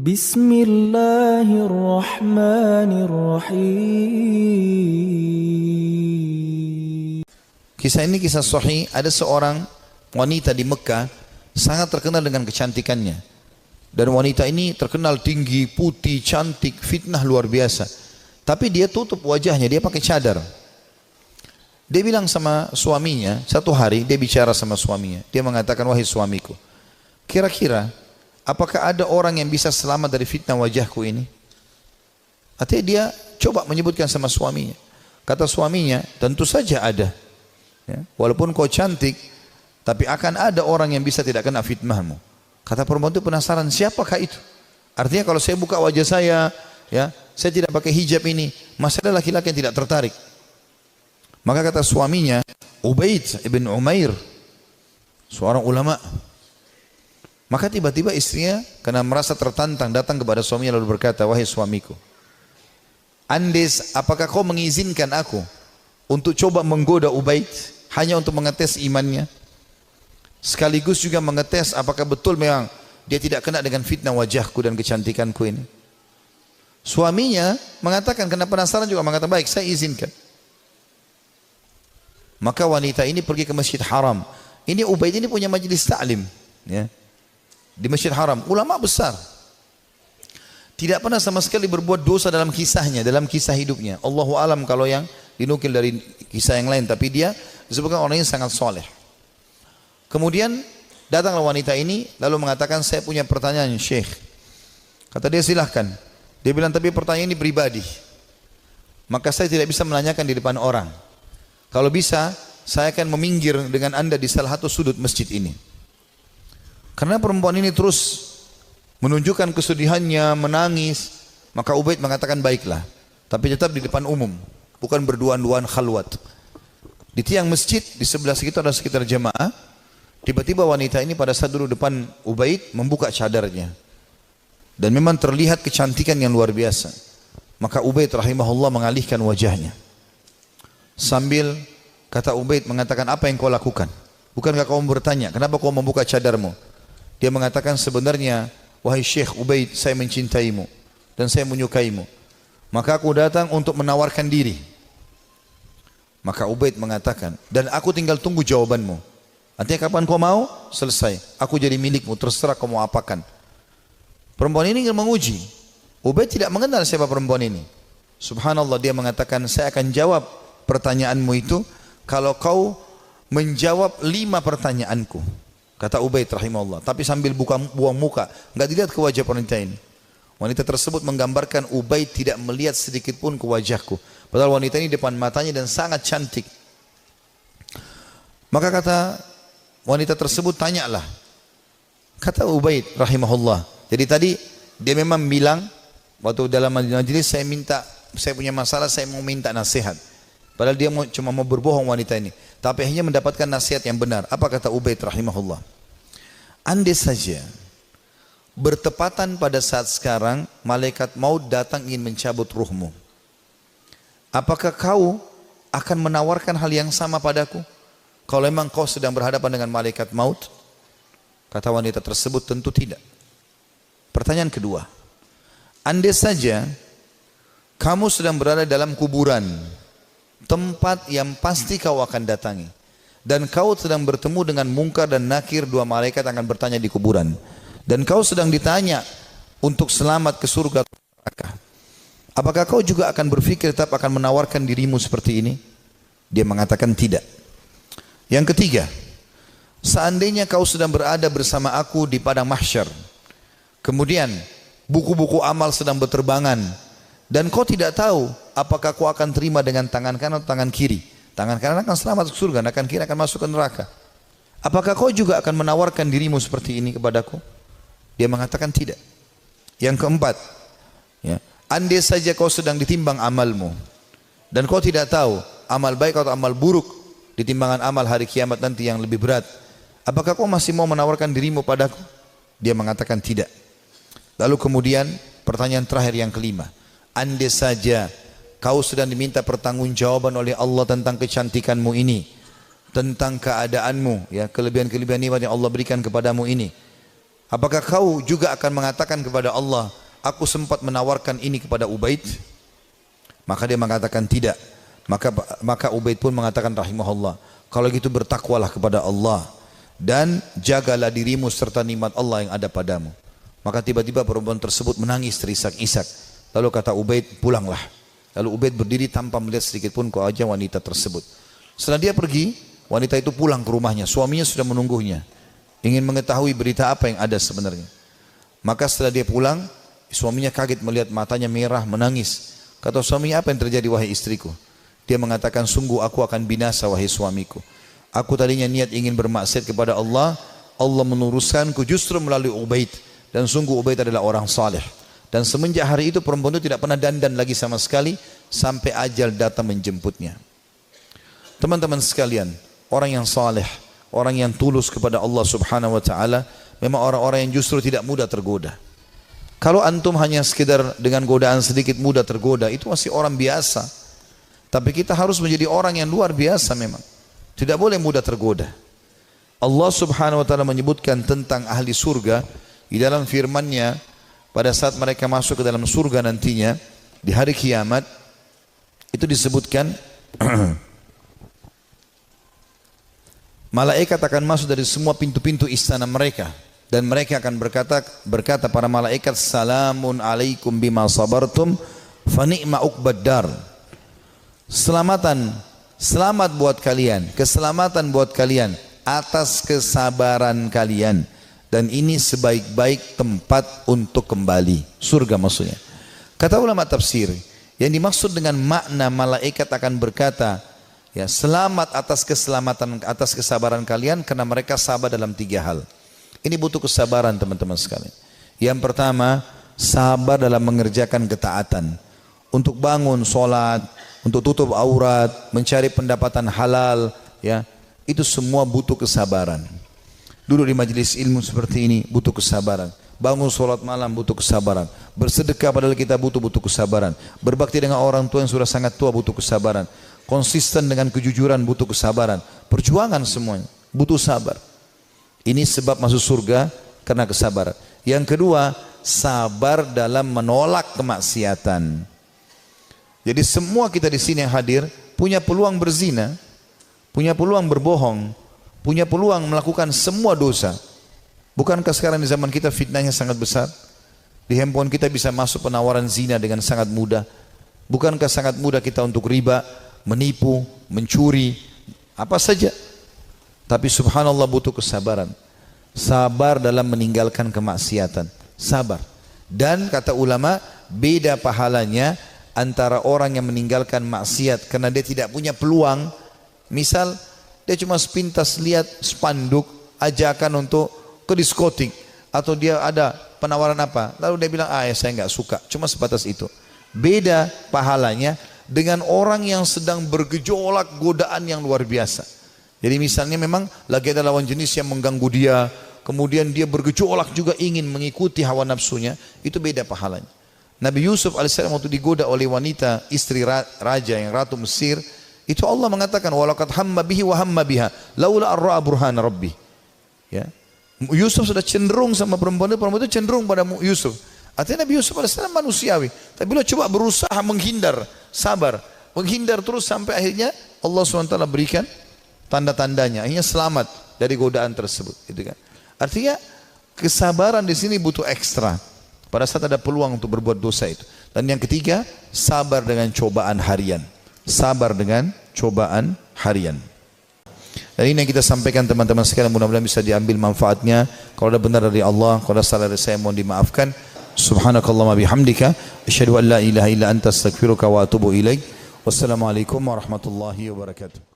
Bismillahirrahmanirrahim. Kisah ini kisah sahih. Ada seorang wanita di Mekah sangat terkenal dengan kecantikannya. Dan wanita ini terkenal tinggi, putih, cantik, fitnah luar biasa. Tapi dia tutup wajahnya, dia pakai cadar. Dia bilang sama suaminya, satu hari dia bicara sama suaminya. Dia mengatakan, wahai suamiku, kira-kira apakah ada orang yang bisa selamat dari fitnah wajahku ini? Artinya dia coba menyebutkan sama suaminya. Kata suaminya, tentu saja ada. Ya, walaupun kau cantik, tapi akan ada orang yang bisa tidak kena fitnahmu. Kata perempuan itu penasaran, siapakah itu? Artinya kalau saya buka wajah saya, ya, saya tidak pakai hijab ini, masih ada laki-laki yang tidak tertarik. Maka kata suaminya, Ubaid ibn Umair, seorang ulama. Maka tiba-tiba istrinya karena merasa tertantang datang kepada suaminya lalu berkata, wahai suamiku, Andes, apakah kau mengizinkan aku untuk coba menggoda Ubaid hanya untuk mengetes imannya? Sekaligus juga mengetes apakah betul memang dia tidak kena dengan fitnah wajahku dan kecantikanku ini. Suaminya mengatakan, karena penasaran juga mengatakan, baik, saya izinkan. Maka wanita ini pergi ke Masjid Haram. Ini Ubaid ini punya majelis ta'lim, ya, di Masjid Haram, ulama besar. Tidak pernah sama sekali berbuat dosa dalam kisahnya, dalam kisah hidupnya. Allahu alam kalau yang dinukil dari kisah yang lain, tapi dia disebutkan orang yang sangat soleh. Kemudian datanglah wanita ini lalu mengatakan, saya punya pertanyaan Syekh. Kata dia, silahkan. Dia bilang, tapi pertanyaan ini pribadi, maka saya tidak bisa menanyakan di depan orang. Kalau bisa saya akan meminggir dengan anda di salah satu sudut masjid ini. Karena perempuan ini terus menunjukkan kesedihannya, menangis, maka Ubaid mengatakan, baiklah, tapi tetap di depan umum, bukan berduaan-duaan khalwat. Di tiang masjid, di sebelah sekitar ada sekitar jemaah. Tiba-tiba wanita ini pada saat duduk depan Ubaid membuka cadarnya. Dan memang terlihat kecantikan yang luar biasa. Maka Ubaid rahimahullah mengalihkan wajahnya. Sambil kata Ubaid mengatakan, apa yang kau lakukan? Bukankah kau bertanya, kenapa kau membuka cadarmu? Dia mengatakan, sebenarnya wahai Syekh Ubaid, saya mencintaimu dan saya menyukaimu. Maka aku datang untuk menawarkan diri. Maka Ubaid mengatakan, dan aku tinggal tunggu jawabanmu. Artinya kapan kau mau? Selesai. Aku jadi milikmu, terserah kau mau apakan. Perempuan ini ingin menguji. Ubaid tidak mengenal siapa perempuan ini. Subhanallah, dia mengatakan, saya akan jawab pertanyaanmu itu kalau kau menjawab 5 pertanyaanku. Kata Ubaid rahimahullah, tapi sambil buang muka, enggak dilihat ke wajah wanita ini. Wanita tersebut menggambarkan Ubaid tidak melihat sedikit pun ke wajahku. Padahal wanita ini depan matanya dan sangat cantik. Maka kata wanita tersebut, tanyalah. Kata Ubaid rahimahullah, jadi tadi dia memang bilang waktu dalam majelis, saya punya masalah, saya mau minta nasihat. Padahal dia cuma mau berbohong wanita ini, tapi hanya mendapatkan nasihat yang benar. Apa kata Ubaid rahimahullah? Andai saja bertepatan pada saat sekarang malaikat maut datang ingin mencabut ruhmu, apakah kau akan menawarkan hal yang sama padaku? Kalau memang kau sedang berhadapan dengan malaikat maut? Kata wanita tersebut, tentu tidak. Pertanyaan kedua, andai saja kamu sedang berada dalam kuburan, tempat yang pasti kau akan datangi, dan kau sedang bertemu dengan Munkar dan Nakir, 2 malaikat akan bertanya di kuburan, dan kau sedang ditanya untuk selamat ke surga atau neraka, apakah kau juga akan berpikir tetap akan menawarkan dirimu seperti ini? Dia mengatakan tidak. Yang ketiga, seandainya kau sedang berada bersama aku di padang mahsyar, kemudian buku-buku amal sedang berterbangan, dan kau tidak tahu apakah kau akan terima dengan tangan kanan atau tangan kiri. Tangan kanan akan selamat ke surga, tangan kiri akan masuk ke neraka. Apakah kau juga akan menawarkan dirimu seperti ini kepadaku? Dia mengatakan tidak. Yang keempat, ya, andai saja kau sedang ditimbang amalmu, dan kau tidak tahu amal baik atau amal buruk di timbangan amal hari kiamat nanti yang lebih berat, apakah kau masih mau menawarkan dirimu padaku? Dia mengatakan tidak. Lalu kemudian pertanyaan terakhir yang kelima, andai saja kau sedang diminta pertanggungjawaban oleh Allah tentang kecantikanmu ini, tentang keadaanmu, ya, kelebihan-kelebihan nikmat yang Allah berikan kepadamu ini, Apakah kau juga akan mengatakan kepada Allah, aku sempat menawarkan ini kepada Ubaid? Maka dia mengatakan tidak. Maka Ubaid pun mengatakan rahimahullah, kalau gitu bertakwalah kepada Allah dan jagalah dirimu serta nikmat Allah yang ada padamu. Maka tiba-tiba perempuan tersebut menangis terisak-isak. Lalu kata Ubaid, pulanglah. Lalu Ubaid berdiri tanpa melihat sedikit pun ke wajah wanita tersebut. Setelah dia pergi, wanita itu pulang ke rumahnya. Suaminya sudah menunggunya, ingin mengetahui berita apa yang ada sebenarnya. Maka setelah dia pulang, suaminya kaget melihat matanya merah, menangis. Kata suaminya, apa yang terjadi wahai istriku? Dia mengatakan, sungguh aku akan binasa wahai suamiku. Aku tadinya niat ingin bermaksiat kepada Allah, Allah meluruskanku justru melalui Ubaid. Dan sungguh Ubaid adalah orang saleh. Dan semenjak hari itu perempuan itu tidak pernah dandan lagi sama sekali sampai ajal datang menjemputnya. Teman-teman sekalian, orang yang saleh, orang yang tulus kepada Allah subhanahu wa ta'ala, memang orang-orang yang justru tidak mudah tergoda. Kalau antum hanya sekedar dengan godaan sedikit mudah tergoda, itu masih orang biasa. Tapi kita harus menjadi orang yang luar biasa memang. Tidak boleh mudah tergoda. Allah subhanahu wa ta'ala menyebutkan tentang ahli surga di dalam firman-Nya pada saat mereka masuk ke dalam surga nantinya di hari kiamat. Itu disebutkan malaikat akan masuk dari semua pintu-pintu istana mereka dan mereka akan berkata para malaikat, salamun alaikum bima sabartum fa ni'ma uqbad dar. Selamat buat kalian, keselamatan buat kalian atas kesabaran kalian, dan ini sebaik-baik tempat untuk kembali, surga maksudnya. Kata ulama tafsir, yang dimaksud dengan makna malaikat akan berkata, ya, selamat atas keselamatan, atas kesabaran kalian, karena mereka sabar dalam 3 hal. Ini butuh kesabaran teman-teman sekalian. Yang pertama, sabar dalam mengerjakan ketaatan, untuk bangun sholat, untuk tutup aurat, mencari pendapatan halal, ya, itu semua butuh kesabaran. Duduk di majelis ilmu seperti ini butuh kesabaran. Bangun sholat malam butuh kesabaran. Bersedekah padahal kita butuh kesabaran. Berbakti dengan orang tua yang sudah sangat tua butuh kesabaran. Konsisten dengan kejujuran butuh kesabaran. Perjuangan semuanya butuh sabar. Ini sebab masuk surga karena kesabaran. Yang kedua, sabar dalam menolak kemaksiatan. Jadi semua kita di sini yang hadir punya peluang berzina, punya peluang berbohong, punya peluang melakukan semua dosa. Bukankah sekarang di zaman kita fitnahnya sangat besar? Di handphone kita bisa masuk penawaran zina dengan sangat mudah. Bukankah sangat mudah kita untuk riba, menipu, mencuri, apa saja? Tapi subhanallah butuh kesabaran. Sabar dalam meninggalkan kemaksiatan. Sabar. Dan kata ulama, beda pahalanya antara orang yang meninggalkan maksiat karena dia tidak punya peluang. Misal dia cuma sepintas lihat spanduk ajakan untuk ke diskotik, atau dia ada penawaran apa, lalu dia bilang, ya saya nggak suka, cuma sebatas itu. Beda pahalanya dengan orang yang sedang bergejolak godaan yang luar biasa. Jadi misalnya memang lagi ada lawan jenis yang mengganggu dia, kemudian dia bergejolak juga ingin mengikuti hawa nafsunya, itu beda pahalanya. Nabi Yusuf alaihissalam waktu digoda oleh wanita istri raja yang ratu Mesir, itu Allah mengatakan, walaqad hamma bihi wa hamma biha laula ar-ra'a burhana rabbih. Ya. Yusuf sudah cenderung sama perempuan itu cenderung pada Yusuf. Artinya Nabi Yusuf alaihissalam manusiawi, tapi beliau coba berusaha menghindar, sabar, menghindar terus sampai akhirnya Allah SWT berikan tanda-tandanya, akhirnya selamat dari godaan tersebut. Gitu kan. Artinya kesabaran di sini butuh ekstra pada saat ada peluang untuk berbuat dosa itu. Dan yang ketiga, sabar dengan cobaan harian. Sabar dengan cobaan harian. Dan ini yang kita sampaikan teman-teman sekalian, mudah-mudahan bisa diambil manfaatnya. Kalau ada benar dari Allah, kalau ada salah dari saya mohon dimaafkan. Subhanakallahumma bihamdika asyhadu an la ilaha illa anta astaghfiruka wa atubu ilaik. Wassalamualaikum warahmatullahi wabarakatuh.